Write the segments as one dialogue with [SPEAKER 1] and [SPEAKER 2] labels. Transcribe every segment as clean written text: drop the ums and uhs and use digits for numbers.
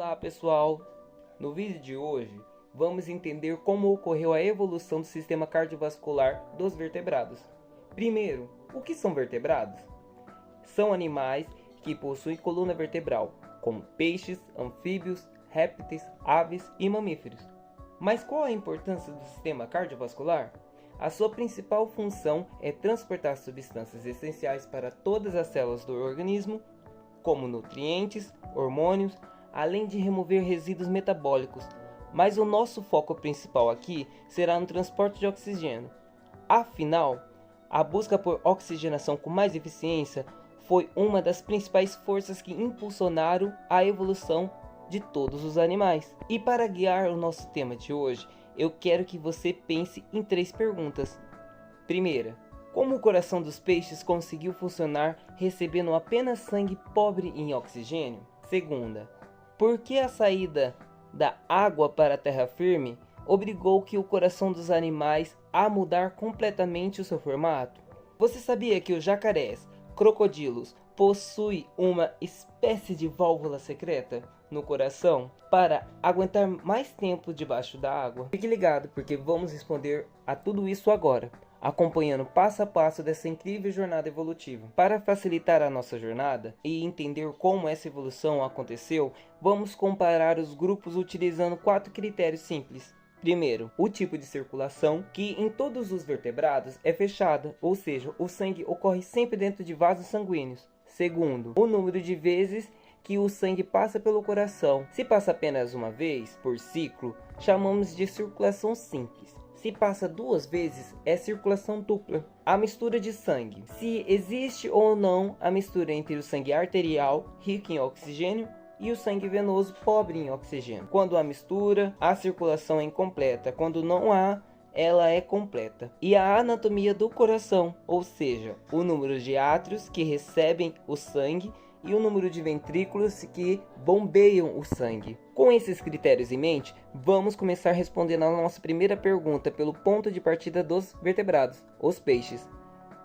[SPEAKER 1] Olá pessoal, no vídeo de hoje vamos entender como ocorreu a evolução do sistema cardiovascular dos vertebrados. Primeiro, o que são vertebrados? São animais que possuem coluna vertebral, como peixes, anfíbios, répteis, aves e mamíferos. Mas qual a importância do sistema cardiovascular? A sua principal função é transportar substâncias essenciais para todas as células do organismo, como nutrientes, hormônios, além de remover resíduos metabólicos. Mas o nosso foco principal aqui será no transporte de oxigênio. Afinal, a busca por oxigenação com mais eficiência foi uma das principais forças que impulsionaram a evolução de todos os animais. E para guiar o nosso tema de hoje, eu quero que você pense em 3 perguntas. Primeira, como o coração dos peixes conseguiu funcionar recebendo apenas sangue pobre em oxigênio? Segunda, por que a saída da água para a terra firme obrigou que o coração dos animais a mudar completamente o seu formato? Você sabia que os jacarés, crocodilos, possuem uma espécie de válvula secreta no coração para aguentar mais tempo debaixo da água? Fique ligado, porque vamos responder a tudo isso agora, acompanhando passo a passo dessa incrível jornada evolutiva. Para facilitar a nossa jornada e entender como essa evolução aconteceu, vamos comparar os grupos utilizando 4 critérios simples. Primeiro, o tipo de circulação, que em todos os vertebrados é fechada, ou seja, o sangue ocorre sempre dentro de vasos sanguíneos. Segundo, o número de vezes que o sangue passa pelo coração. Se passa apenas uma vez por ciclo, chamamos de circulação simples. Se passa 2 vezes, é circulação dupla. A mistura de sangue. Se existe ou não a mistura entre o sangue arterial, rico em oxigênio, e o sangue venoso, pobre em oxigênio. Quando há mistura, a circulação é incompleta. Quando não há, ela é completa. E a anatomia do coração, ou seja, o número de átrios que recebem o sangue e o número de ventrículos que bombeiam o sangue. Com esses critérios em mente, vamos começar respondendo a nossa primeira pergunta pelo ponto de partida dos vertebrados, os peixes.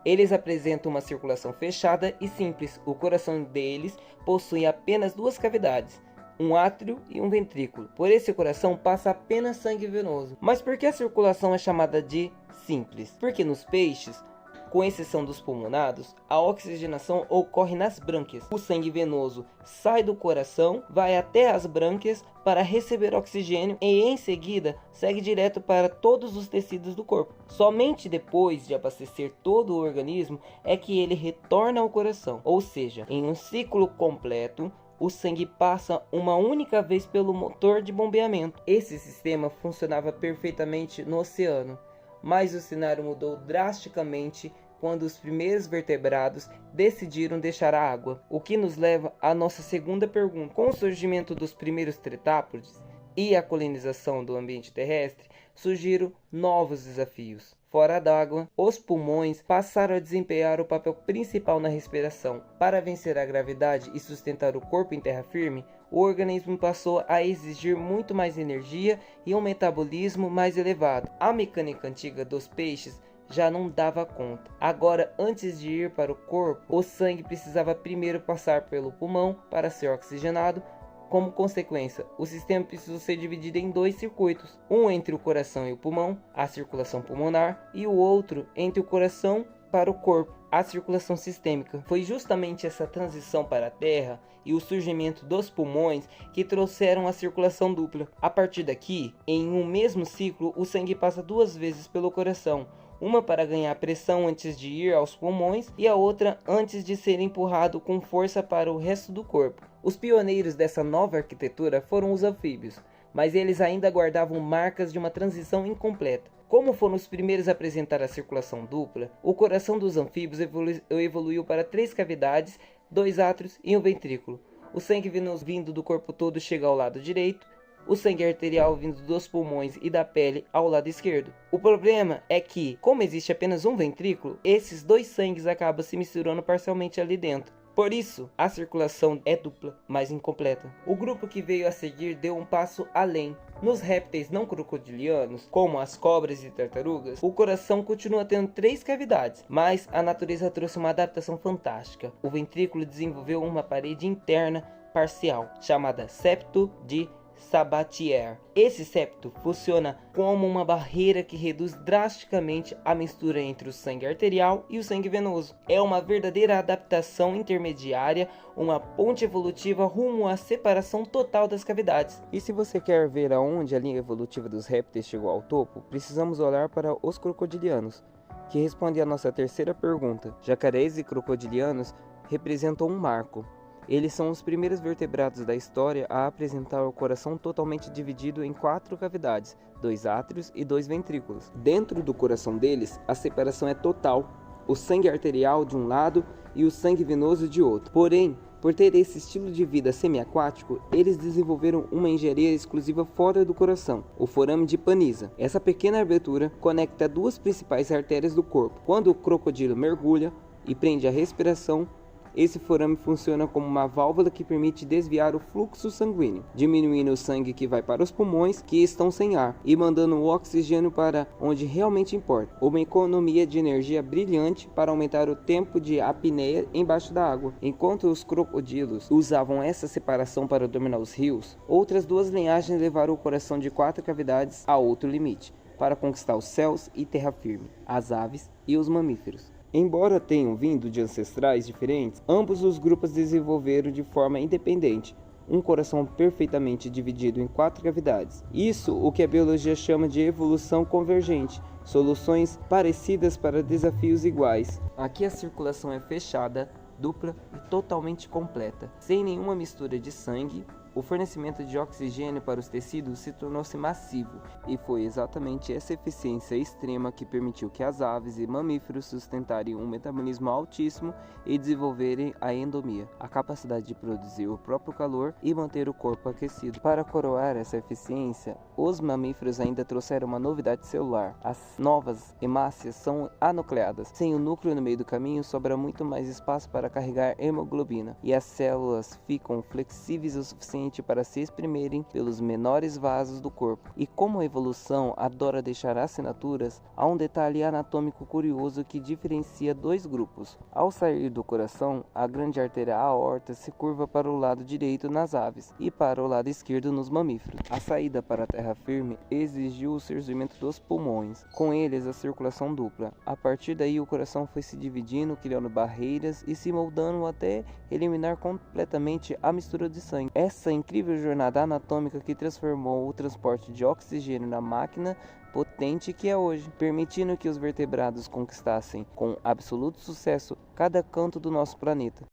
[SPEAKER 1] Eles apresentam uma circulação fechada e simples. O coração deles possui apenas 2 cavidades, um átrio e um ventrículo. Por esse coração passa apenas sangue venoso. Mas por que a circulação é chamada de simples? Porque nos peixes, com exceção dos pulmonados, a oxigenação ocorre nas brânquias. O sangue venoso sai do coração, vai até as brânquias para receber oxigênio e em seguida segue direto para todos os tecidos do corpo. Somente depois de abastecer todo o organismo é que ele retorna ao coração. Ou seja, em um ciclo completo, o sangue passa uma única vez pelo motor de bombeamento. Esse sistema funcionava perfeitamente no oceano, mas o cenário mudou drasticamente quando os primeiros vertebrados decidiram deixar a água, o que nos leva à nossa segunda pergunta. Com o surgimento dos primeiros terápodes e a colonização do ambiente terrestre, surgiram novos desafios. Fora d'água, os pulmões passaram a desempenhar o papel principal na respiração. Para vencer a gravidade e sustentar o corpo em terra firme, o organismo passou a exigir muito mais energia e um metabolismo mais elevado. A mecânica antiga dos peixes já não dava conta. Agora, antes de ir para o corpo, o sangue precisava primeiro passar pelo pulmão para ser oxigenado. Como consequência, o sistema precisou ser dividido em 2 circuitos, um entre o coração e o pulmão, a circulação pulmonar, e o outro entre o coração para o corpo, a circulação sistêmica. Foi justamente essa transição para a terra e o surgimento dos pulmões que trouxeram a circulação dupla. A partir daqui, em um mesmo ciclo, o sangue passa 2 vezes pelo coração, uma para ganhar pressão antes de ir aos pulmões e a outra antes de ser empurrado com força para o resto do corpo. Os pioneiros dessa nova arquitetura foram os anfíbios, mas eles ainda guardavam marcas de uma transição incompleta. Como foram os primeiros a apresentar a circulação dupla, o coração dos anfíbios evoluiu para 3 cavidades, 2 átrios e um ventrículo. O sangue venoso vindo do corpo todo chega ao lado direito, o sangue arterial vindo dos pulmões e da pele ao lado esquerdo. O problema é que, como existe apenas um ventrículo, esses 2 sangues acabam se misturando parcialmente ali dentro. Por isso, a circulação é dupla, mas incompleta. O grupo que veio a seguir deu um passo além. Nos répteis não crocodilianos, como as cobras e tartarugas, o coração continua tendo 3 cavidades, mas a natureza trouxe uma adaptação fantástica. O ventrículo desenvolveu uma parede interna parcial, chamada septo de Sabatier. Esse septo funciona como uma barreira que reduz drasticamente a mistura entre o sangue arterial e o sangue venoso. É uma verdadeira adaptação intermediária, uma ponte evolutiva rumo à separação total das cavidades. E se você quer ver aonde a linha evolutiva dos répteis chegou ao topo, precisamos olhar para os crocodilianos, que respondem à nossa terceira pergunta. Jacarés e crocodilianos representam um marco. Eles são os primeiros vertebrados da história a apresentar o coração totalmente dividido em 4 cavidades, 2 átrios e 2 ventrículos. Dentro do coração deles, a separação é total, o sangue arterial de um lado e o sangue venoso de outro. Porém, por ter esse estilo de vida semiaquático, eles desenvolveram uma engenharia exclusiva fora do coração, o forame de Panizza. Essa pequena abertura conecta 2 principais artérias do corpo. Quando o crocodilo mergulha e prende a respiração, esse forame funciona como uma válvula que permite desviar o fluxo sanguíneo, diminuindo o sangue que vai para os pulmões, que estão sem ar, e mandando o oxigênio para onde realmente importa. Uma economia de energia brilhante para aumentar o tempo de apneia embaixo da água. Enquanto os crocodilos usavam essa separação para dominar os rios, outras 2 linhagens levaram o coração de 4 cavidades a outro limite, para conquistar os céus e terra firme, as aves e os mamíferos. Embora tenham vindo de ancestrais diferentes, ambos os grupos desenvolveram de forma independente um coração perfeitamente dividido em 4 cavidades. Isso o que a biologia chama de evolução convergente, soluções parecidas para desafios iguais. Aqui a circulação é fechada, dupla e totalmente completa, sem nenhuma mistura de sangue. O fornecimento de oxigênio para os tecidos se tornou-se massivo, e foi exatamente essa eficiência extrema que permitiu que as aves e mamíferos sustentarem um metabolismo altíssimo e desenvolverem a endomia, a capacidade de produzir o próprio calor e manter o corpo aquecido. Para coroar essa eficiência, os mamíferos ainda trouxeram uma novidade celular. As novas hemácias são anucleadas. Sem o núcleo no meio do caminho, sobra muito mais espaço para carregar hemoglobina, e as células ficam flexíveis o suficiente para se exprimirem pelos menores vasos do corpo. E como a evolução adora deixar assinaturas, há um detalhe anatômico curioso que diferencia 2 grupos. Ao sair do coração, a grande artéria aorta se curva para o lado direito nas aves e para o lado esquerdo nos mamíferos. A saída para a terra firme exigiu o surgimento dos pulmões, com eles a circulação dupla. A partir daí o coração foi se dividindo, criando barreiras e se moldando até eliminar completamente a mistura de sangue. Essa incrível jornada anatômica que transformou o transporte de oxigênio na máquina potente que é hoje, permitindo que os vertebrados conquistassem com absoluto sucesso cada canto do nosso planeta.